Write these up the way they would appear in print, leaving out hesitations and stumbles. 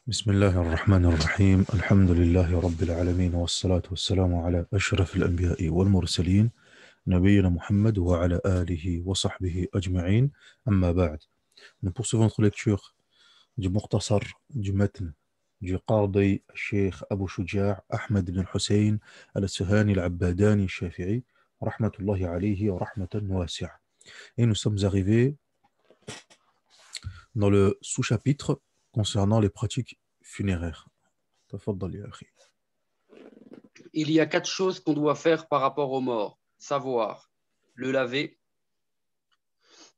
بسم الله الرحمن الرحيم الحمد لله رب العالمين والصلاة والسلام على أشرف الأنبياء والمرسلين نبينا محمد وعلى آله وصحبه أجمعين أما بعد. Nous poursuivons notre lecture du Mukhtasar du Matn du Qadi Cheikh Abu Shuja' Ahmed ibn Hussein al-Suhani al-Abbadani al-Shafi'i rahmatullahi alayhi wa rahmatan wasi'a. Et nous sommes arrivés dans le sous-chapitre concernant les pratiques funéraires. تفضل يا أخي. Il y a 4 choses qu'on doit faire par rapport aux morts, savoir le laver,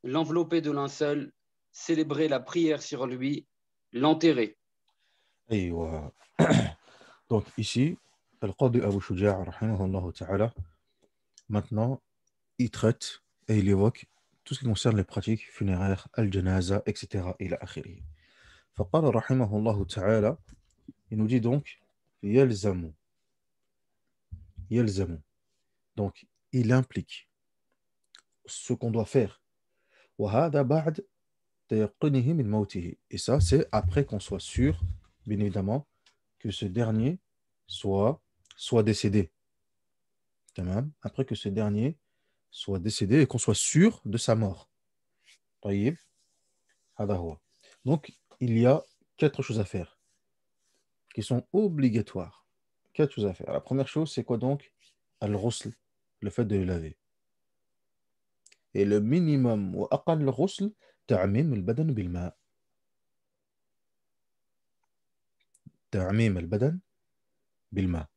l'envelopper de linceul, célébrer la prière sur lui, l'enterrer. أيوة. Donc ici, Al-Qadi Abu Shuja' rahimahullah ta'ala, maintenant, il traite et il évoque tout ce qui concerne les pratiques funéraires, al-janaza, etc. إلى آخره. فقال رحمه الله تعالى, il nous dit donc, يلزم, يلزم. Donc, il implique ce qu'on doit faire. وهذا بعد تيقنه من موته. Et ça, c'est après qu'on soit sûr, bien évidemment, que ce dernier soit décédé. Après que ce dernier soit décédé et qu'on soit sûr de sa mort. طيب. هذا هو. Donc, il y a 4 choses à faire qui sont obligatoires. 4 choses à faire. La première chose, c'est quoi donc? Al-ghusl, le fait de le laver. Et le minimum, وأقل الغسل تعميم البدن بالماء. تعميم البدن بالماء.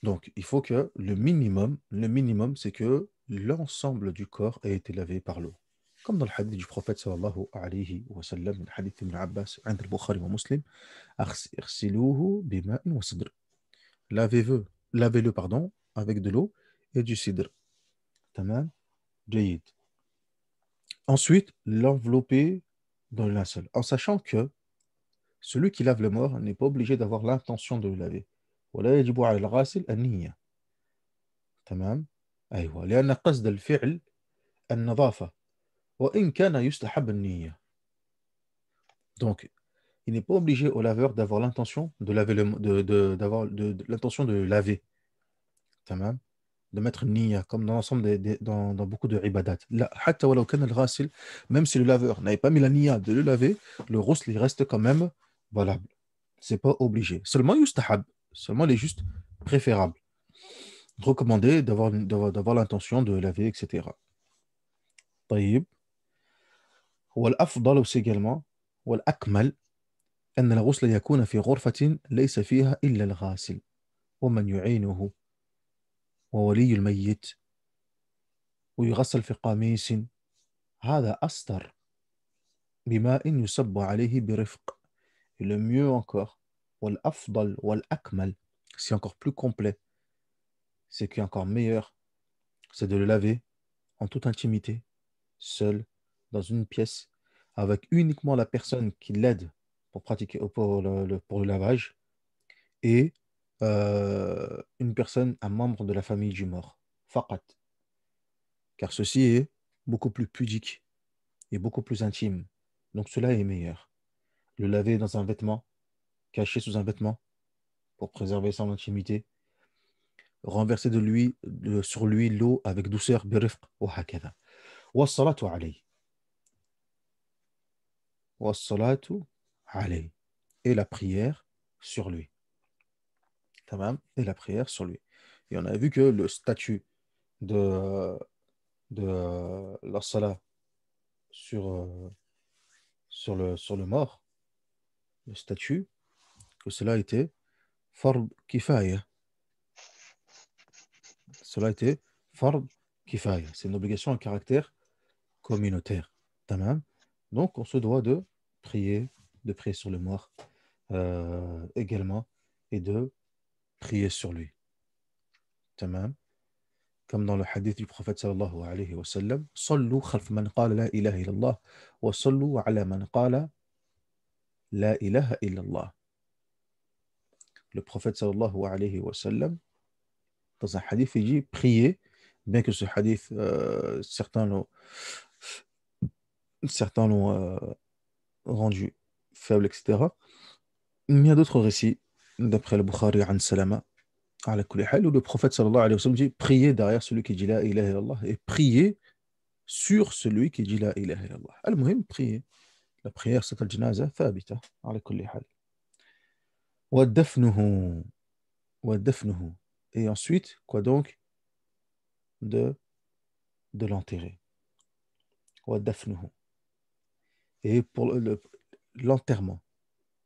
Donc, il faut que le minimum, c'est que l'ensemble du corps ait été lavé par l'eau. Comme dans le hadith du prophète sallallahu alayhi wa sallam, le hadith d'Ibn Abbas, عند البخاري ومسلم, اغسلوه بماء وسدر. Lavez-le, pardon, avec de l'eau et du cidre. Tamam, جيد. Ensuite, l'envelopper dans le linceul, en sachant que celui qui lave le mort n'est pas obligé d'avoir l'intention de le laver. ولا يجب على الغاسل النية. تمام. أيوة، لأن قصد الفعل النظافة وإن كان يستحب النية. Donc, il n'est pas obligé au laveur d'avoir l'intention de laver l'intention de laver. تمام. De mettre une niya, comme dans l'ensemble dans beaucoup de ibadat. Là, حتى ولو كان الغاسل, même si le laveur n'avait pas mis la niya de le laver, le ghusl il reste quand même valable. C'est pas obligé. Seulement yustahab, seulement il est juste préférable, recommandé d'avoir l'intention de laver, etc. طيب. والأفضل aussi également, والأكمل أن الغسل يكون في غرفة ليس فيها إلا الغاسل ومن يعينه وولي الميت ويغسل في قميص هذا أستر بماء يصب عليه برفق. Et le mieux encore, والأفضل والأكمل, c'est encore plus complet, c'est qui est encore meilleur, c'est de le laver en toute intimité, seul, dans une pièce, avec uniquement la personne qui l'aide pour pratiquer pour le lavage et une personne, un membre de la famille du mort. Faqat. Car ceci est beaucoup plus pudique et beaucoup plus intime. Donc cela est meilleur. Le laver dans un vêtement, caché sous un vêtement, pour préserver son intimité. Renverser sur lui l'eau avec douceur, birifq, wa hakadha. Wassalatu alayhi. Wassalatu alayhi. Et la prière sur lui. Tamam. Et la prière sur lui. Et on a vu que le statut de la salat sur le mort, le statut, que cela était fard kifaya. Cela était fard kifaya. C'est une obligation à caractère communautaire. Tamam. Donc, on se doit de prier sur le mort également et de prier sur lui. Tamam. Comme dans le hadith du prophète sallallahu alayhi wa sallam, sallu khalf man qala la ilaha illallah wa sallu ala man qala la ilaha illallah. Le prophète sallallahu alayhi wa sallam, dans un hadith, il dit priez, bien que ce hadith, certains l'ont rendu faible, etc. Il y a d'autres récits, d'après le Bukhari, an Salama, ala kulli hal, où le prophète sallallahu alayhi wa sallam dit priez derrière celui qui dit la ilaha illallah et priez sur celui qui dit la ilaha illallah. Al-muhim, priez. La prière, c'est al-janaza, thabita, ala kulli hal. Wa dafnuhu, wa dafnuhu. Et ensuite, quoi donc? De, de l'enterrer. Wa dafnuhu. Et pour l'enterrement,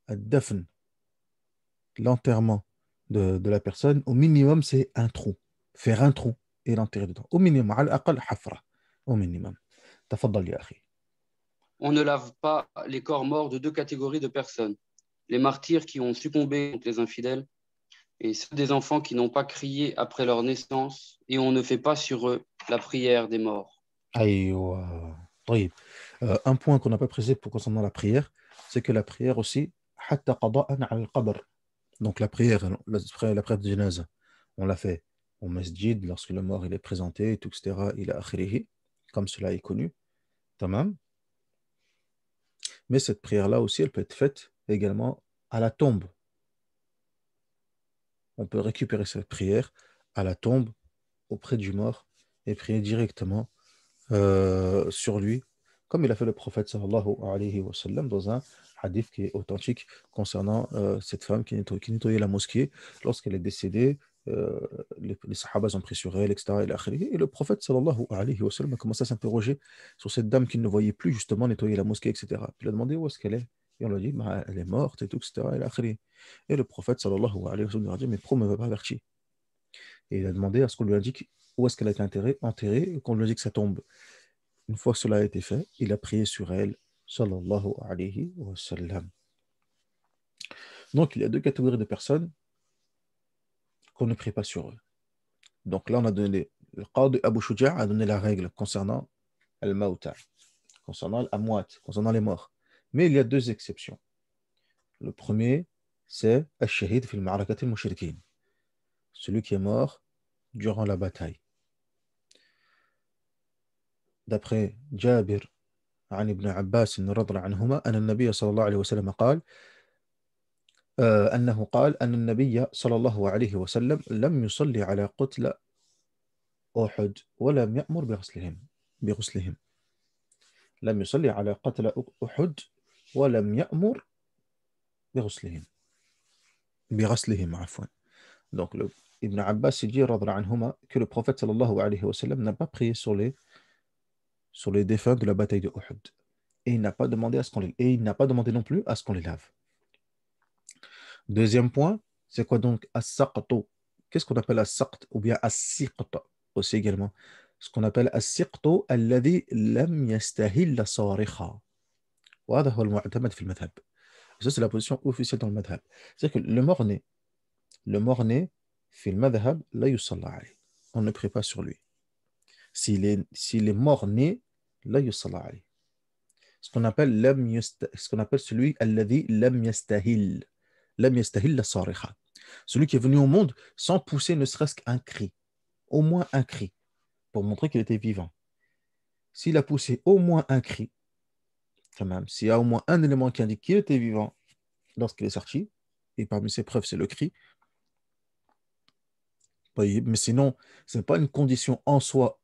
ad-dafn, l'enterrement de la personne, au minimum, c'est un trou. Faire un trou et l'enterrer dedans. Au minimum, al aqal hafra. Au minimum. Tafaddal ya akhi. On ne lave pas les corps morts de deux catégories de personnes. Les martyrs qui ont succombé contre les infidèles et ceux des enfants qui n'ont pas crié après leur naissance et on ne fait pas sur eux la prière des morts. Aïwa. طيب. Un point qu'on n'a pas précisé pour concernant la prière, c'est que la prière aussi, حتى قضاء على القبر. Donc la prière, la prière de janaza, on l'a fait au masjid lorsque le mort il est présenté, et tout, etc. Il a akhirihi, comme cela est connu. Tamam. Mais cette prière-là aussi, elle peut être faite également à la tombe. On peut récupérer cette prière à la tombe auprès du mort et prier directement sur lui, comme il a fait le prophète sallallahu alayhi wa sallam dans un hadith qui est authentique concernant cette femme qui nettoyait la mosquée lorsqu'elle est décédée. Les sahabas ont pris sur elle, etc. Et le prophète sallallahu alayhi wa sallam a commencé à s'interroger sur cette dame qu'il ne voyait plus justement nettoyer la mosquée, etc. Puis il a demandé où est-ce qu'elle est. Et on lui a dit, bah, elle est morte et tout, etc. Et le prophète sallallahu alayhi wa sallam a dit, mais pourquoi ne m'a pas averti? Et il a demandé à ce qu'on lui indique où est-ce qu'elle a été enterrée et qu'on lui indique sa tombe. Une fois que cela a été fait, il a prié sur elle, sallallahu alayhi wa sallam. Donc, il y a deux catégories de personnes qu'on ne prie pas sur eux. Donc là, on a donné, le Qadi Abu Shuja' a donné la règle concernant al-Mauta, concernant l'Amwat, concernant les morts. Mais il y a deux exceptions. Le premier, c'est al-Shahid fil ma'arakat al-Mushrikin, celui qui est mort durant la bataille. D'après Jabir عن ابن عباس رضي الله عنهما أن النبي صلى الله عليه وسلم قال أنه قال أن النبي صلى الله عليه وسلم لم يصلي على قتل أحد ولم يأمر بغسلهم لم يصلي على قتل أحد ولم يأمر بغسلهم عفوا. Donc Ibn Abbas dit رضي الله عنهما que le prophète صلى الله عليه وسلم n'a pas prié sur les défunts de la bataille de Uhud et il n'a pas demandé non plus à ce qu'on les lave. Deuxième point, c'est quoi donc as-saqtu? Qu'est-ce qu'on appelle as-saqt ou bien as-siqt aussi également? Ce qu'on appelle as-siqtu alladhi lam yastahil sarikha. وهذا هو المعتمد في المذهب. Ça c'est la position officielle dans le madhab. C'est-à-dire que le mort-né في المذهب لا يصلى عليه. On ne prie pas sur lui. S'il est mort-né, لا يصلى عليه. Ce qu'on appelle celui الذي لم يستهل. لم يستهل صارخا. Celui qui est venu au monde sans pousser ne serait-ce qu'un cri, au moins un cri, pour montrer qu'il était vivant. S'il a poussé au moins un cri, quand même, s'il y a au moins un élément qui indique qu'il était vivant lorsqu'il est sorti, et parmi ces preuves, c'est le cri, oui, mais sinon, ce n'est pas une condition en soi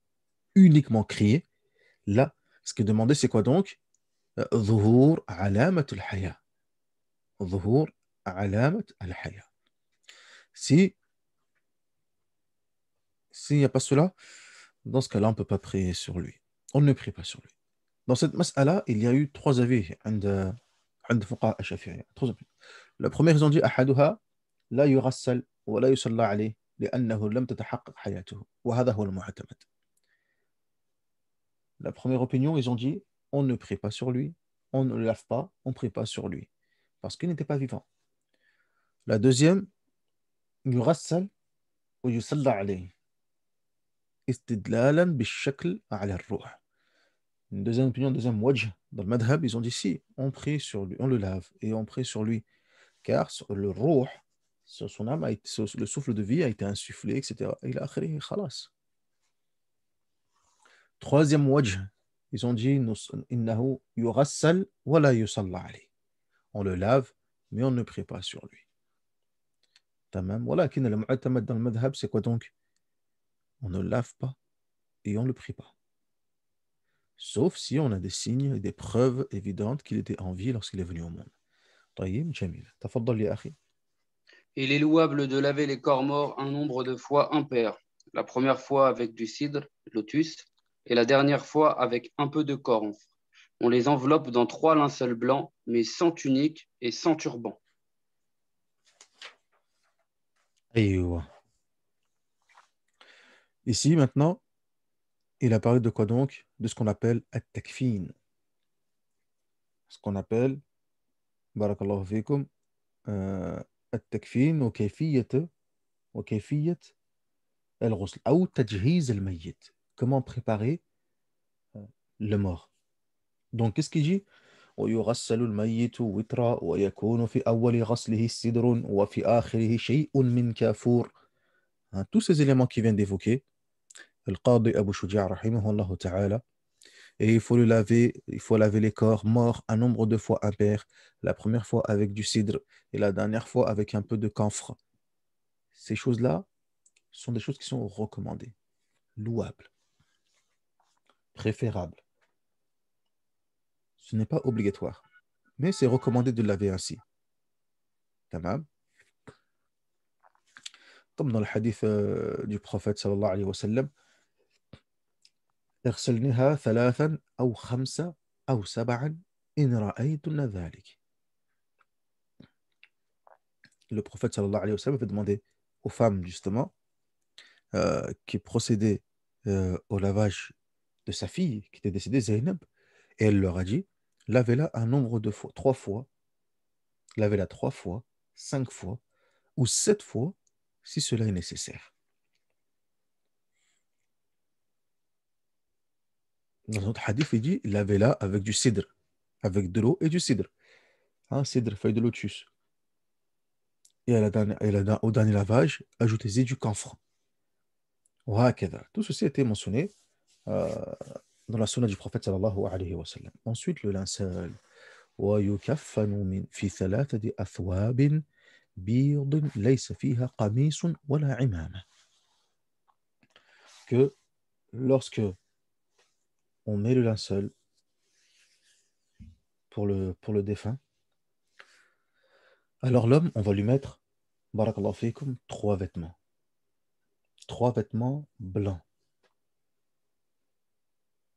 uniquement crier. Là, ce qui est demandé, c'est quoi donc? ظهور علامة الحياة. ظهور علامة الحياة. Si S'il n'y a pas cela, dans ce cas-là, on ne peut pas prier sur lui. On ne prie pas sur lui. Dans cette mas'ala, il y a eu trois avis عند فقهاء الشافعية. Trois avis. Le premier, ils ont dit أحدها لا يغسل ولا يصلى عليه لأنه لم تتحقق حياته وهذا هو المعتمد. La première opinion, ils ont dit on ne prie pas sur lui, on ne le lave pas, on ne prie pas sur lui parce qu'il n'était pas vivant. La deuxième, يغسل ويصلى عليه استدلالا بالشكل على الروح. Une deuxième opinion, un deuxième wajh, dans le madhab, ils ont dit si, on prie sur lui, on le lave et on prie sur lui, car le ruh, son âme, le souffle de vie a été insufflé, etc. Et il a akhiri, khalas. Troisième wajh, ils ont dit innahu yughassal wa la yusalla alayh. On le lave, mais on ne prie pas sur lui. Tamam. ولكن المعتمد dans le madhab, c'est quoi donc? On ne lave pas et on ne le prie pas. Sauf si on a des signes et des preuves évidentes qu'il était en vie lorsqu'il est venu au monde. طيب جميل. تفضل يا أخي. Il est louable de laver les corps morts un nombre de fois impair. La première fois avec du cidre, lotus, et la dernière fois avec un peu de cornfre. On les enveloppe dans 3 linceuls blancs, mais sans tunique et sans turban. أيوة. Ici, maintenant, il a parlé de quoi donc? De ce qu'on appelle at-takfin. Ce qu'on appelle, barakallahu fikum, التكفين وكيفية الغسل أو تجهيز الميت. Comment préparer le mort. Donc, qu'est-ce qu'il dit? ويغسل الميت وترا ويكون في أول غسله السدر وفي آخره شيء من كافور. Hein, tous ces éléments qui viennent d'évoquer, le Qadi Abu Shuja' rahimahullah ta'ala, et il faut laver les corps morts un nombre de fois impair, la première fois avec du cidre et la dernière fois avec un peu de camphre. Ces choses-là sont des choses qui sont recommandées, louables, préférables. Ce n'est pas obligatoire, mais c'est recommandé de laver ainsi. Tamam. Comme dans le hadith du prophète sallallahu alayhi wa sallam, اغسلنها ثلاثا أو خمسة أو سبعا إن رأيتن ذلك. Le prophète sallallahu alayhi wa sallam avait demandé aux femmes justement qui procédaient au lavage de sa fille qui était décédée, Zaynab, et elle leur a dit, lavez-la un nombre de fois, 3 fois, lavez-la 3 fois, 5 fois ou 7 fois si cela est nécessaire. Dans notre hadith, il dit, lavez-la avec du cidre, avec de l'eau et du cidre. Hein, cidre, feuille de lotus. Et au dernier lavage, ajoutez-y du camphre. Tout ceci a été mentionné dans la sunna du prophète sallallahu alayhi wa sallam. Ensuite, le linceul. ويكفن في 3 أثواب بيض ليس فيها قميص ولا عمامة. Que lorsque on met le linceul pour le défunt, alors l'homme, on va lui mettre, barakallahu fikum, 3 vêtements. 3 vêtements blancs.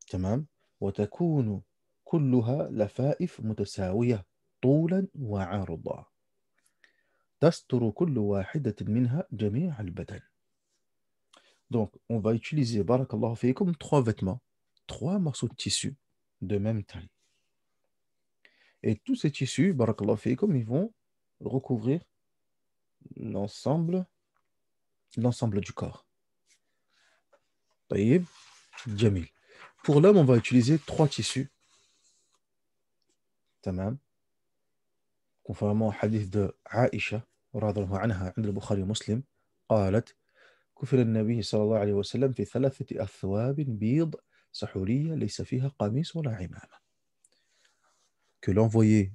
تمام. وتكون كلها لفائف متساوية طولا وعرضا تستر كل واحدة منها جميع البدن. Donc, on va utiliser, barakallahu fikum, 3 vêtements, 3 morceaux de tissu de même taille. Et tous ces tissus, barakallahu fikum, ils vont recouvrir l'ensemble du corps. Taïb, jamil. Pour l'homme, on va utiliser 3 tissus. Tamam. Conformément au hadith de Aïcha, radhiyallahu anha, عند البخاري ومسلم, قالت كفر النبي صلى الله عليه وسلم في 3 أثواب بيض سحولية ليس فيها قميص ولا عمامة. Que l'envoyé,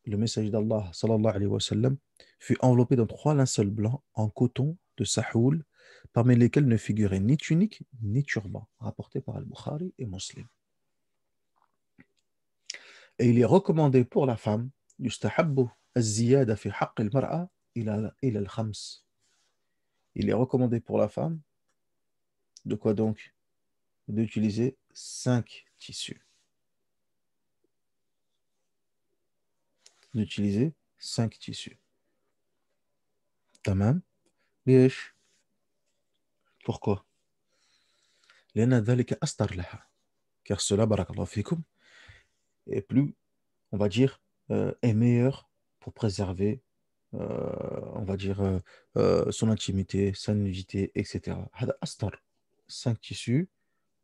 le messager d'Allah sallallahu alayhi wa sallam, fut enveloppé dans 3 linceuls blancs en coton de Sahoul, parmi lesquels ne figurait ni tunique ni turban, rapporté par Al-Bukhari et Muslim. Et il est recommandé pour la femme, yustahabbu az-ziyada fi haqq al-mar'a ila al-khams. Il est recommandé pour la femme de quoi donc? D'utiliser 5 tissus. D'utiliser 5 tissus. Tamam. ليش؟ Pourquoi? لأن ذلك أستر لها. Car cela, barakallahu fikum, est plus, on va dire, est meilleur pour préserver, on va dire, son intimité, sa nudité, etc. هذا أستر. 5 tissus,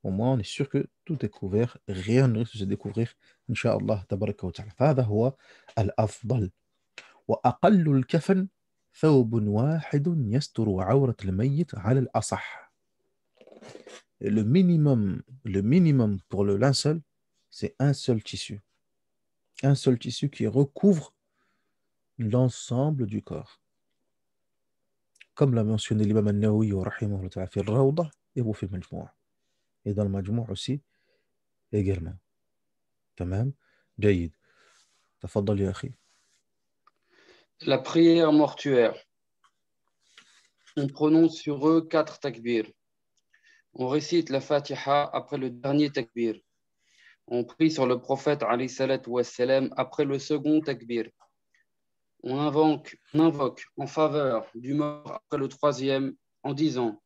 au moins on est sûr que tout est couvert, rien ne risque de se découvrir, Inch'Allah, tabaraka wa ta'ala. فهذا هو الأفضل. وأقل الكفن ثوب واحد يستر عورة الميت على الأصح. Et le minimum pour le linceul, c'est un seul tissu. Un seul tissu qui recouvre l'ensemble du corps. Comme l'a mentionné l'imam al-Nawawi rahimahullah ta'ala fi al-Rawdah et fi al-Majmou'. Et dans le Majmou' aussi également. Tamam. جيد. تفضل يا أخي. La prière mortuaire. On prononce sur eux 4 takbir. On récite la Fatiha après le dernier takbir. On prie sur le prophète alayhi salatu wassalam après le second takbir. On invoque en faveur du mort après le troisième en disant: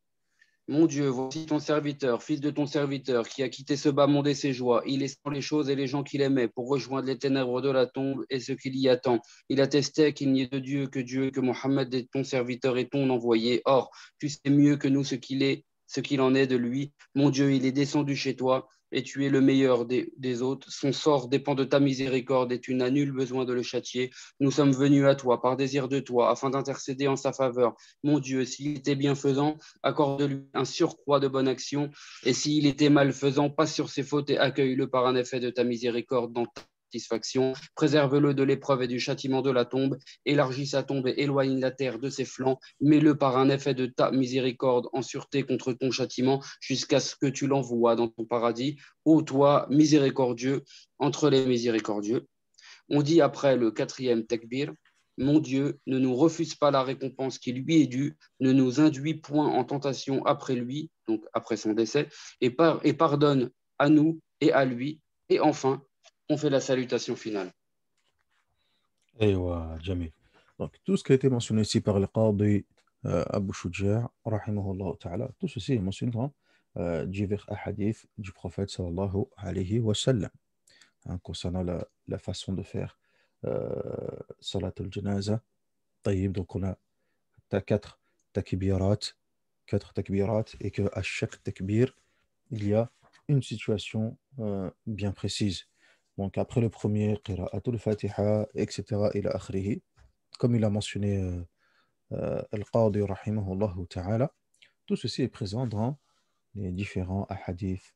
Mon Dieu, voici ton serviteur, fils de ton serviteur, qui a quitté ce bas monde et ses joies. Il laissant les choses et les gens qu'il aimait pour rejoindre les ténèbres de la tombe et ce qu'il y attend. Il attestait qu'il n'y ait de Dieu, que Mohammed est ton serviteur et ton envoyé. Or, tu sais mieux que nous ce qu'il en est de lui. Mon Dieu, il est descendu chez toi et tu es le meilleur des autres. Son sort dépend de ta miséricorde et tu n'as nul besoin de le châtier. Nous sommes venus à toi par désir de toi afin d'intercéder en sa faveur. Mon Dieu, s'il était bienfaisant, accorde-lui un surcroît de bonne action, et s'il était malfaisant, passe sur ses fautes et accueille-le par un effet de ta miséricorde dans ta satisfaction. Préserve-le de l'épreuve et du châtiment de la tombe, élargis sa tombe et éloigne la terre de ses flancs, mets-le par un effet de ta miséricorde en sûreté contre ton châtiment, jusqu'à ce que tu l'envoies dans ton paradis. Ô toi, miséricordieux, entre les miséricordieux. On dit après le 4e takbir: Mon Dieu, ne nous refuse pas la récompense qui lui est due, ne nous induis point en tentation après lui, donc après son décès, et pardonne à nous et à lui. Et enfin, on fait la salutation finale. أيوة جميل. Donc, tout ce qui a été mentionné ici par le Qadi Abu Shuja', rahimahullah ta'ala, tout ceci est mentionné dans divers hadiths du prophète sallallahu alayhi wa sallam, hein, concernant la façon de faire salat al-janaza. طيب, donc on a quatre takbirat, et qu'à chaque takbir, il y a une situation bien précise. Donc après le premier, qira'atul fatiha, etc. ila akhrihi, comme il a mentionné Al-Qadi rahimahullah ta'ala, tout ceci est présent dans les différents hadiths,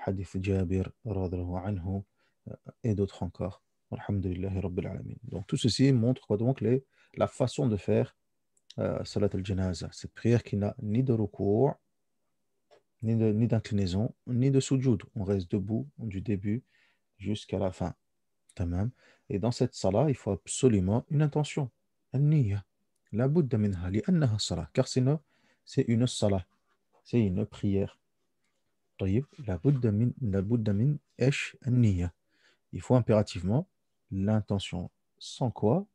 hadith Jabir radhiyallahu anhu et d'autres encore. Alhamdulillahi rabbil alamin. Donc tout ceci montre quoi donc la façon de faire salat al-janaza, cette prière qui n'a ni de recours, ni d'inclinaison, ni de sujoud. On reste debout du début jusqu'à la fin. Tamam. Et dans cette salat, il faut absolument une intention. An-niyya. La budda minha, li'annaha salat. Car sinon, c'est une salat. C'est une prière. طيب. La budda min esh an-niyya. Il faut impérativement l'intention. Sans quoi,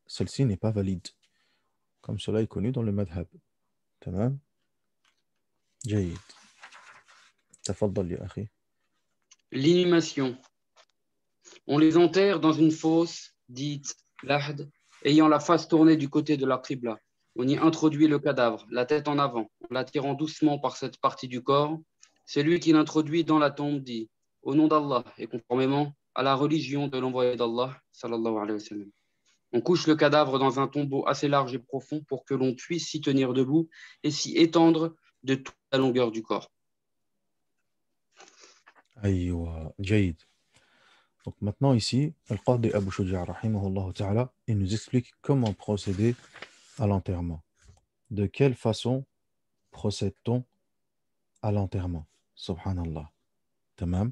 celle-ci n'est pas valide. Comme cela est connu dans le madhab. Tamam. جيد. تفضل يا أخي. L'inhumation. On les enterre dans une fosse dite lahd, ayant la face tournée du côté de la qibla. On y introduit le cadavre, la tête en avant, en l'attirant doucement par cette partie du corps. Celui qui l'introduit dans la tombe dit: Au nom d'Allah et conformément à la religion de l'envoyé d'Allah, sallallahu alayhi wa sallam. On couche le cadavre dans un tombeau assez large et profond pour que l'on puisse s'y tenir debout et s'y étendre de toute la longueur du corps. أيوة جيد. Donc maintenant ici, Al-Qadi Abu Shuja' rahimahullah ta'ala, il nous explique comment procéder à l'enterrement. De quelle façon procède-t-on à l'enterrement? Subhanallah. Tamam.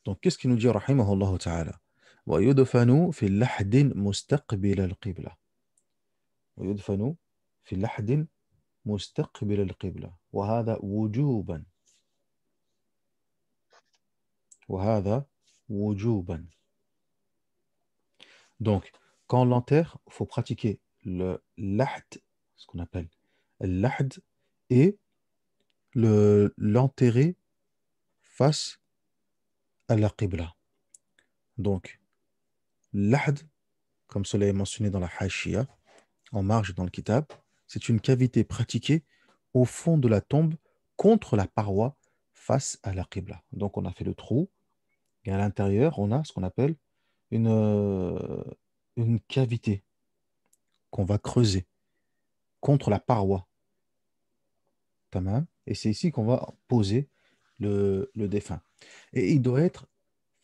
Donc qu'est-ce qu'il nous dit rahimahullah ta'ala? ويدفن في لحد مستقبل القبلة. ويدفن في لحد مستقبل القبلة. وهذا وجوبا. وهذا وجوبا. Donc, quand on l'enterre, il faut pratiquer le lahd, ce qu'on appelle le lahd, et l'enterrer face à la qibla. Donc, lahd, comme cela est mentionné dans la Hashia, en marge dans le kitab, c'est une cavité pratiquée au fond de la tombe contre la paroi face à la qibla. Donc, on a fait le trou, et à l'intérieur, on a ce qu'on appelle une, une cavité qu'on va creuser contre la paroi. Tamam. Et c'est ici qu'on va poser le défunt. Et il doit être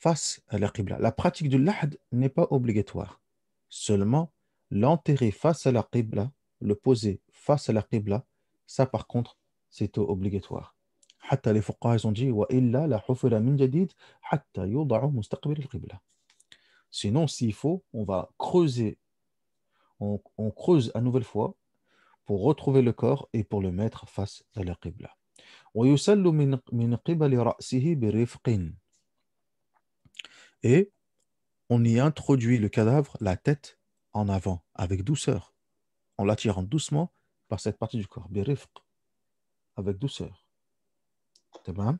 face à la qibla. La pratique du lahd n'est pas obligatoire. Seulement L'enterrer face à la qibla, le poser face à la qibla, ça par contre, c'est obligatoire. حتى les fuqaha ils ont dit وإلا لحفر من جديد حتى يوضع مستقبل القبلة. Sinon, s'il faut, on va creuser, on creuse à nouvelle fois pour retrouver le corps et pour le mettre face à la qibla. ويسل من قبل رأسه برفق. Et on y introduit le cadavre, la tête, en avant, avec douceur, en l'attirant doucement par cette partie du corps. برفق, avec douceur. تمام.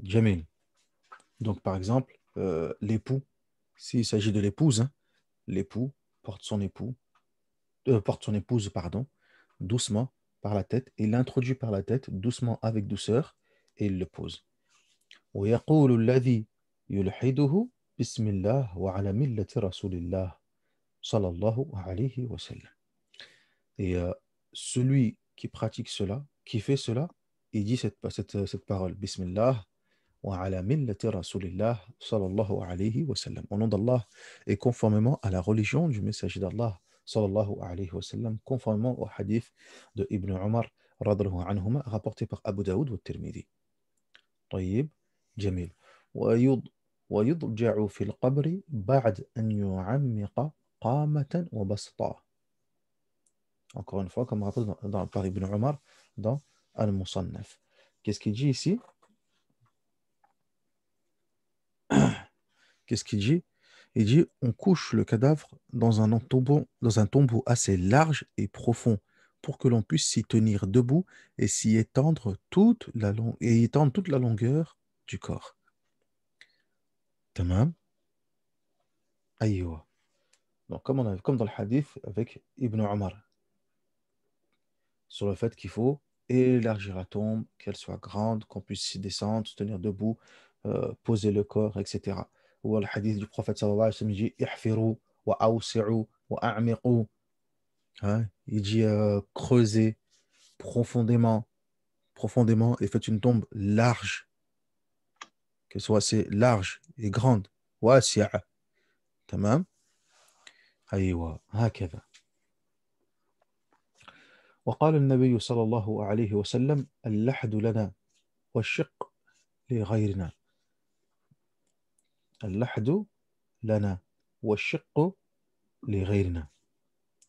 Jamil. Donc, par exemple, l'époux, s'il s'agit de l'épouse, hein, l'époux porte son épouse, pardon, doucement par la tête, il l'introduit par la tête, doucement, avec douceur, et il le pose. ويقول الذي يلحده بسم الله وعلى ملة رسول الله صلى الله عليه وسلم. Et celui qui pratique cela, qui fait cela, il dit cette parole, Bismillah wa ala millati rasulillah sallallahu alayhi wa sallam. Au nom d'Allah et conformément à la religion du messager d'Allah sallallahu alayhi wa sallam, conformément au hadith de Ibn Umar radhiyallahu anhuma, rapporté par Abu Daoud ou Tirmidhi. طيب جميل. ويضجع في القبر بعد أن يعمق قامة وبسطة. Encore une fois, comme rappelé par Ibn Umar dans Al-Musannaf. Qu'est-ce qu'il dit ici? Qu'est-ce qu'il dit? Il dit on couche le cadavre dans un tombeau assez large et profond pour que l'on puisse s'y tenir debout et s'y étendre étendre toute la longueur du corps. Tamam. Aïwa. Donc, comme dans le hadith avec Ibn Umar, sur le fait qu'il faut élargir la tombe, qu'elle soit grande, qu'on puisse s'y descendre, se tenir debout, poser le corps, etc. Ou le hadith du prophète sallallahu alayhi wa sallam dit ihfiru wa awsi'u wa a'miqu. Hein, il dit creusez profondément, profondément et faites une tombe large, qu'elle soit assez large et grande. Wasi'a. Tamam. Aïwa. هكذا. وقال النبي صلى الله عليه وسلم اللحد لنا والشق لغيرنا. اللحد لنا والشق لغيرنا.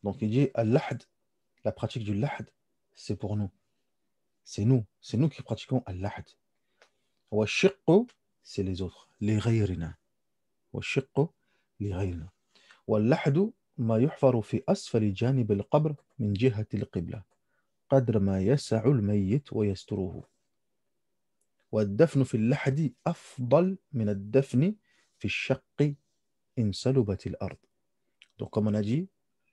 Donc il dit al-lahd, la pratique du lahd, c'est pour nous. C'est nous qui pratiquons al-lahd. Wa-shiq, c'est les autres. لغيرنا. والشق لغيرنا. واللحد ما يحفر في أسفل جانب القبر من جهة القبلة قدر ما يسع الميت ويستره. والدفن في اللحد أفضل من الدفن في الشق إن سلبت الأرض. Donc comme on a dit,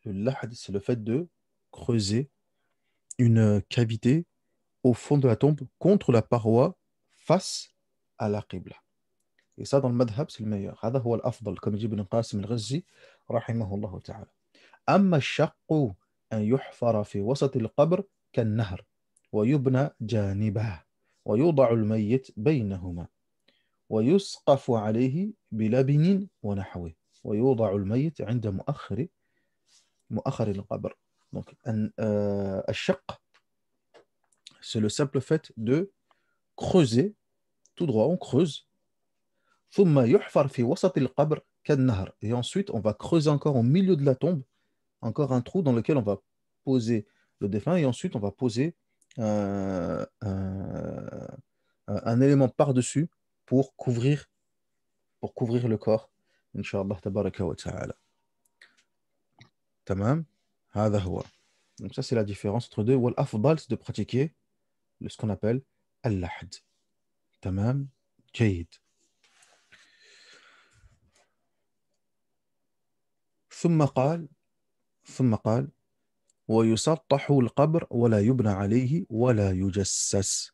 le lahd, c'est le fait de creuser une cavité au fond de la tombe contre la paroi face à la qibla. Et ça, dans le madhab, c'est le meilleur. هذا هو الأفضل comme dit Ibn Qasim al-Ghazzi رحمه الله تعالى. أما الشق أن يحفر في وسط القبر كالنهر ويبنى جانبه ويوضع الميت بينهما ويسقف عليه بلبن ونحوه ويوضع الميت عند مؤخر القبر. Donc, الشق, c'est le simple fait de creuser tout droit, on creuse. ثم يحفر في وسط القبر كالنهر. Et ensuite, on va creuser encore au milieu de la tombe, encore un trou dans lequel on va poser le défunt et ensuite on va poser un élément par-dessus pour couvrir le corps. Inch'Allah tabaraka wa ta'ala. Tamam. هذا هو. Donc ça c'est la différence entre deux. Wal-afdal, c'est de pratiquer ce qu'on appelle al-lahd. Tamam. جيد. ثم قال ويسطح القبر ولا يبنى عليه ولا يجسس.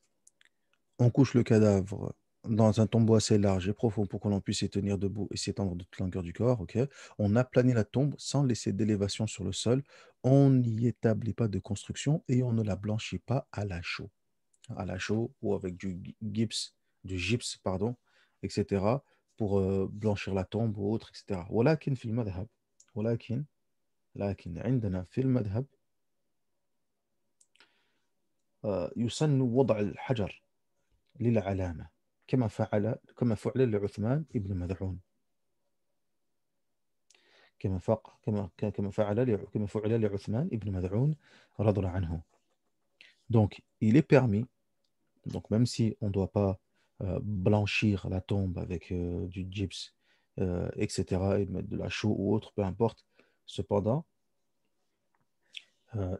On couche le cadavre dans un tombeau assez large et profond pour que l'on puisse y tenir debout et s'étendre de toute longueur du corps. Okay. On aplanit la tombe sans laisser d'élévation sur le sol. On n'y établit pas de construction et on ne la blanchit pas à la chaux ou avec du gypse, pardon, etc. pour blanchir la tombe ou autre, etc. ولكن في المذهب لكن عندنا في المذهب يسن وضع الحجر للعلامة كما فعل لعثمان ابن مذعون كما فعل لعثمان ابن مذعون رضي الله عنه. Donc, il est permis, donc même si on ne doit pas blanchir la tombe avec du gypse, etc., et mettre de la chaux ou autre, peu importe, cependant,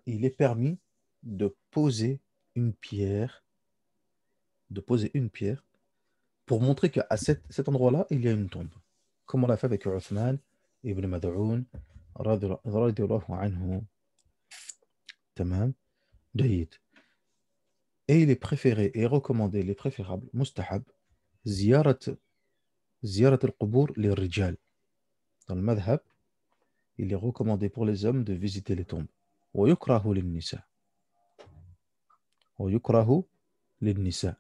il est permis de poser une pierre, pour montrer qu'à cet endroit-là, il y a une tombe. Comme on l'a fait avec Uthman ibn Mad'oun, radiyallahu anhu. Tamam, jayyid. Et il est préféré et recommandé, il est préférable, mustahab, ziyarat al-qubur lirrijal. Dans le madhab, il est recommandé pour les hommes de visiter les tombes. ويكره للنساء. ويكره للنساء.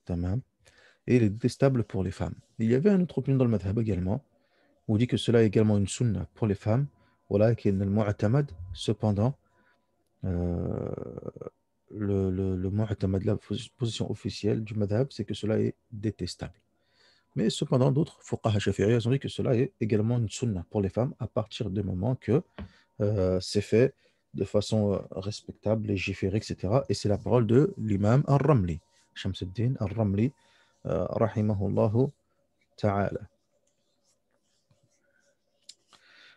Tamam. Et il est détestable pour les femmes. Il y avait un autre opinion dans le madhab également, où on dit que cela est également une sunna pour les femmes. ولكن المعتمد, cependant, le mu'tamad, la position officielle du madhab, c'est que cela est détestable. Mais cependant, d'autres fuqaha shafi'i ont dit que cela est également une sunna pour les femmes à partir du moment que c'est fait de façon respectable, légiférée, etc. Et c'est la parole de l'imam al-Ramli, Shamsuddin al-Ramli, rahimahullahu ta'ala.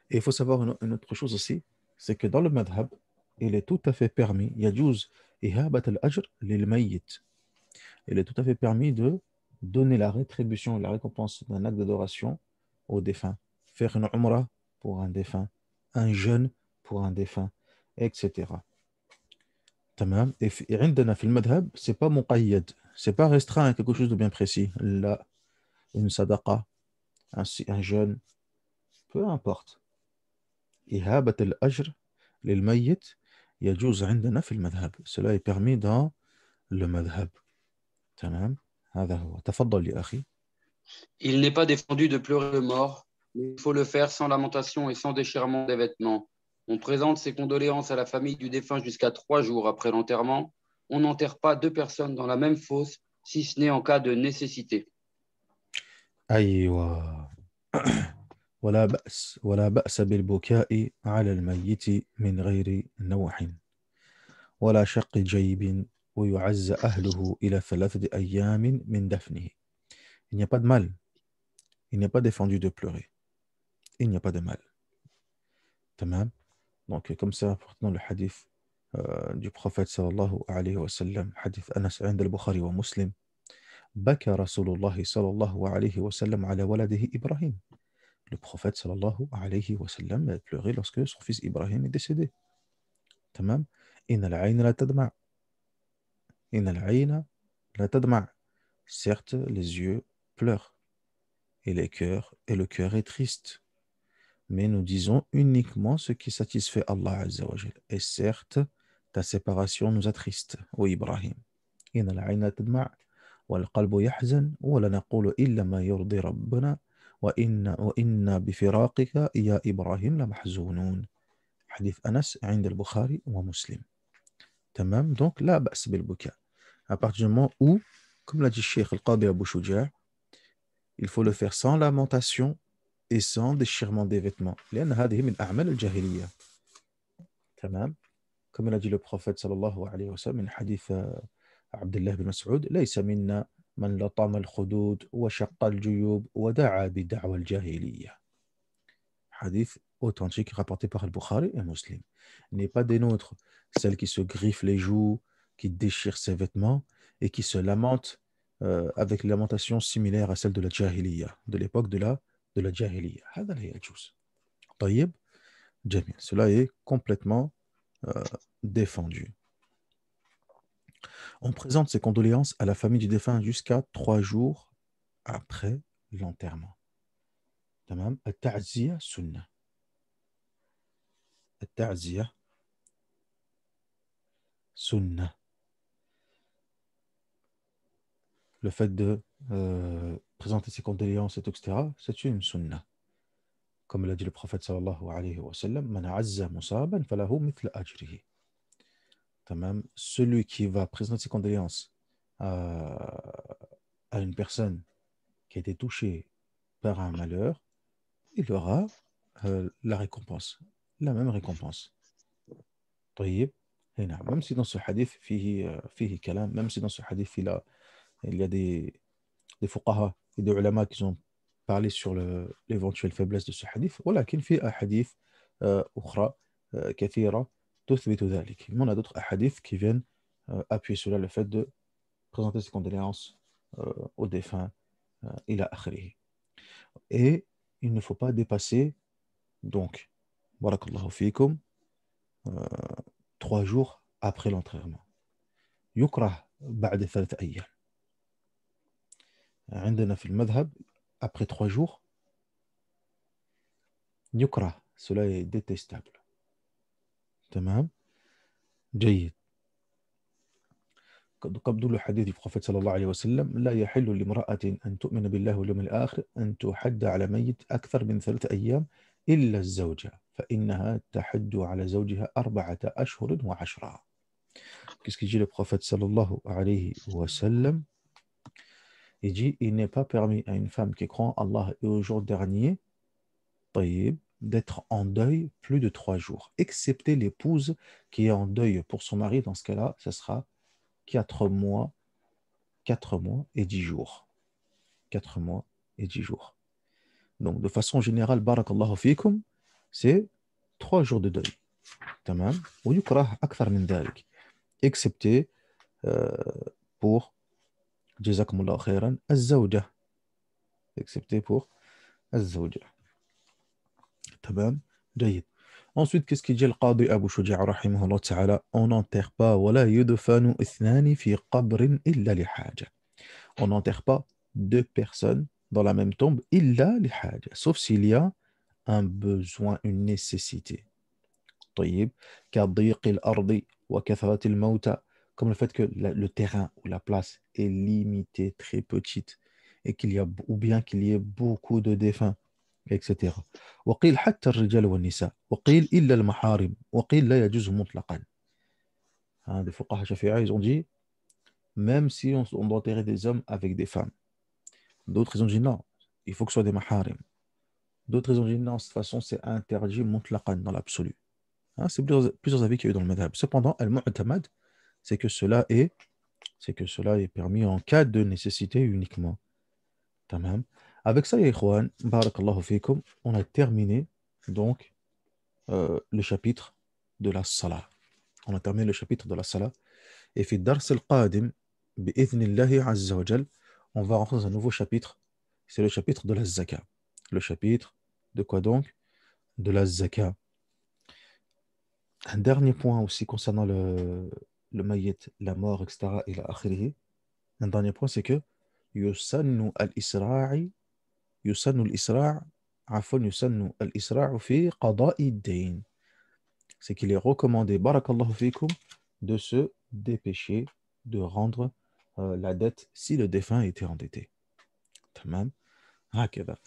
Et il faut savoir une autre chose aussi, c'est que dans le madhab, il est tout à fait permis, yajouz ihabat al-ajr lil mayyit. Il est tout à fait permis de donner la rétribution, la récompense d'un acte d'adoration au défunt. Faire une umrah pour un défunt, un jeûne pour un défunt, etc. Tamam. Et عندنا في المذهب, c'est pas muqayyad, c'est pas restreint à quelque chose de bien précis. Là, une sadaqa, un jeûne, peu importe. إهابة الأجر للميت يجوز عندنا في المذهب. Cela est permis dans le madhab. تمام. هذا هو. تفضل يا أخي. Il n'est pas défendu de pleurer le mort, mais il faut le faire sans lamentation et sans déchirement des vêtements. On présente ses condoléances à la famille du défunt jusqu'à 3 jours après l'enterrement. On n'enterre pas 2 personnes dans la même fosse, si ce n'est en cas de nécessité. أيوة. ولا بأس بالبكاء على الميت من غير نوح ولا شق جيب ويعز أهله إلى 3 أيام من دفنه. Il n'y a pas de mal. Il n'est pas défendu de pleurer. Il n'y a pas de mal. Tamam. Donc, comme c'est important dans le hadith du prophète sallallahu alayhi wa sallam, hadith Anas عند البخاري ومسلم, بكى رسول الله صلى الله عليه وسلم على ولده إبراهيم. Le prophète sallallahu alayhi wa sallam a pleuré lorsque son fils Ibrahim est décédé. Tamam. إن العين لا تدمع. إن العين لا تدمع. Certes, les yeux pleurent et le cœur est triste. Mais nous disons uniquement ce qui satisfait Allah Azza wa Jal. Et certes, ta séparation nous attriste, ô Ibrahim. إن العين لا تدمع والقلب يحزن ولا نقول إلا ما يرضي ربنا وإنا بفراقك يا إبراهيم لمحزونون. حديث أنس عند البخاري ومسلم. تمام. Donc لا بأس بالبكاء. À partir du moment où, comme l'a dit Cheikh Al-Qadi Abu Shuja', il faut le faire sans lamentation et sans déchirement des vêtements. لأن هذه من أعمال الجاهلية. تمام. Comme l'a dit le prophète sallallahu alayhi wa sallam, من حديث عبد الله بن مسعود, ليس منا من لطم الخدود وشق الجيوب ودعا بدعوى الجاهلية. Hadith authentique rapporté par Al-Bukhari et Muslim. Il n'est pas des nôtres, celle qui se griffe les joues, qui déchire ses vêtements et qui se lamente avec une lamentation similaire à celle de la jahiliya, de l'époque de la jahiliya. هذا لا يجوز. طيب. جميل. Cela est complètement défendu. On présente ses condoléances à la famille du défunt jusqu'à 3 jours après l'enterrement. تمام. التعزية سنة. التعزية سنة. Le fait de présenter ses condoléances, etc., c'est une sunnah. Comme l'a dit le prophète sallallahu alayhi wa sallam, Man azza musaban falahu mithla ajrihi. Tamam. Celui qui va présenter ses condoléances à une personne qui a été touchée par un malheur, il aura la récompense, la même récompense. طيب. Même si dans ce hadith, fihi kalam, même si dans ce hadith, il y a des fuqaha et des ulama qui ont parlé sur l'éventuelle faiblesse de ce hadith, ولكن في أحاديث أخرى كثيرة تثبت ذلك. Il y a d'autres hadiths qui viennent appuyer sur le fait de présenter ses condoléances aux défunts إلى آخره. Et il ne faut pas dépasser, donc, barakallahu fikum, 3 jours après l'enterrement. يكره بعد 3 أيام. عندنا في المذهب, après 3 jours, يكره, cela est détestable. تمام. جيد. قبل الحديث البروفيت صلى الله عليه وسلم لا يحل لامرأة أن تؤمن بالله واليوم الآخر أن تحد على ميت أكثر من 3 أيام إلا الزوجة فإنها تحد على زوجها 4 أشهر و10. Qu'est-ce qu'il dit le prophète sallallahu alayhi wa sallam? Il dit, il n'est pas permis à une femme qui croit en Allah et au jour dernier, طيب, d'être en deuil plus de 3 jours, excepté l'épouse qui est en deuil pour son mari. Dans ce cas-là, ce sera 4 mois et 10 jours. 4 mois et 10 jours. Donc, de façon générale, barakallahu fikum, c'est 3 jours de deuil. Tamam. ويكره أكثر من ذلك. Excepté pour, jazakumullahu khairan, الزوجة. Excepté pour الزوجة. Tamam. جيد. Ensuite, qu'est-ce qu'il dit le Qadi Abu Shuja' rahimahullah ta'ala? On n'enterre pas, ولا يدفن اثنان في قبر إلا لحاجة. On n'enterre pas 2 personnes dans la même tombe, إلا لحاجة, sauf s'il y a un besoin, une nécessité. طيب. كضيق الأرض وكثرة الموتى, comme le fait que le terrain ou la place est limitée, très petite, et ou bien qu'il y ait beaucoup de défunts, etc. وقيل حتى الرجال والنساء وقيل إلا المحارم وقيل لا يجوز مطلقا. Des fuqaha shafi'a, ils ont dit, même si on doit enterrer des hommes avec des femmes. D'autres, ils ont dit non, il faut que ce soit des maharim. D'autres, ils ont dit non, de toute façon, c'est interdit mutlaqan dans l'absolu. C'est plusieurs avis qu'il y a eu dans le madhab. Cependant, al-mu'tamad, c'est que cela est permis en cas de nécessité uniquement. Tamam. Avec ça, ya ikhwan, barakallahu fikum, on a terminé donc le chapitre de la salah. On a terminé le chapitre de la salah. Et fi dars al-qadim, bi'idhnillahi azza wa jal, on va rentrer dans un nouveau chapitre. C'est le chapitre de la zaka. Le chapitre de quoi donc? De la zaka. Un dernier point aussi concernant le mayyit, la mort, etc. Et la akhirihi. Un dernier point, c'est que yusannu al-isra'i fi qada'i ad-dayn. C'est qu'il est recommandé, barakallahu fikum, de se dépêcher de rendre la dette si le défunt était endetté. Tamam. هكذا.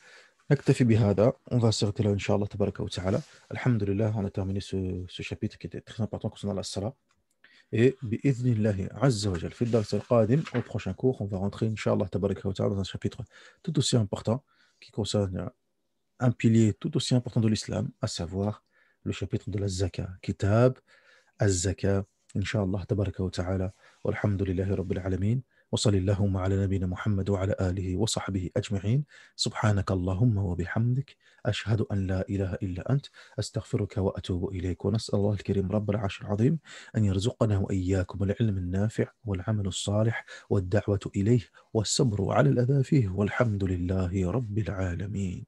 نكتفي بهذا. On va s'arrêter là, Inch'Allah, tabaraka wa ta'ala. Alhamdulillah, on a terminé ce chapitre qui était très important concernant la salat. Et, bi'idhnillahi azza wa jal, fi dars al-qadim, au prochain cours, on va rentrer, Inch'Allah, tabaraka wa ta'ala, dans un chapitre tout aussi important qui concerne un pilier tout aussi important de l'islam, à savoir le chapitre de la zaka. Kitab az-zaka, Inch'Allah, tabaraka wa ta'ala. Walhamdulillahi rabbil alamin. وصل اللهم على نبينا محمد وعلى آله وصحبه أجمعين. سبحانك اللهم وبحمدك أشهد أن لا إله إلا أنت أستغفرك وأتوب إليك. ونسأل الله الكريم رب العرش العظيم أن يرزقنا وإياكم العلم النافع والعمل الصالح والدعوة إليه والصبر على الأذى فيه والحمد لله رب العالمين.